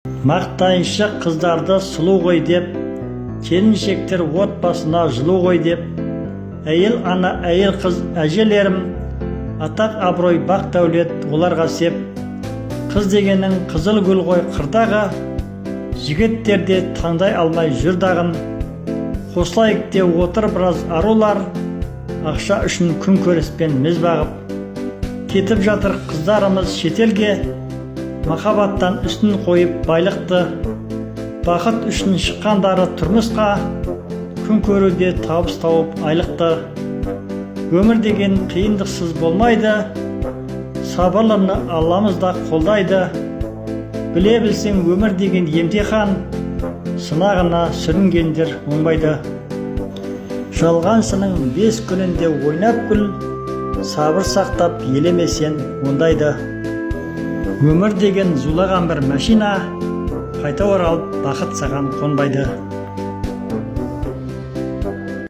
Мақтайыншы қыздарды сұлу ғой деп, келіншектер отбасына жылу ғой деп, әйел ана, әйел қыз әжелерім, атақ абырой бақ дәулет оларға сеп. Қыз дегенің қызыл гүл ғой қырдағы, жігіттерде таңдай алмай жүрдағын. Қосылайық те отыр біраз арулар, ақша үшін күн көріспен міз бағып. Кетіп жатыр қыздарымыз шетелге, махаббаттан үстін қойып байлықты. Бақыт үшін шыққандары тұрмысқа, күн көруде табыс тауып айлықты. Өмір деген қиындықсыз болмайды, сабырлыны Алламыз да қолдайды. Біле білсең өмір деген емтихан, сынағына сүрінгендер оңбайды. Жалғаншының 5 күнінде ойнап күл, сабыр сақтап елемесен ондайды. Өмір деген зулаған бір машина, қайта оралып бақыт саған қонбайды.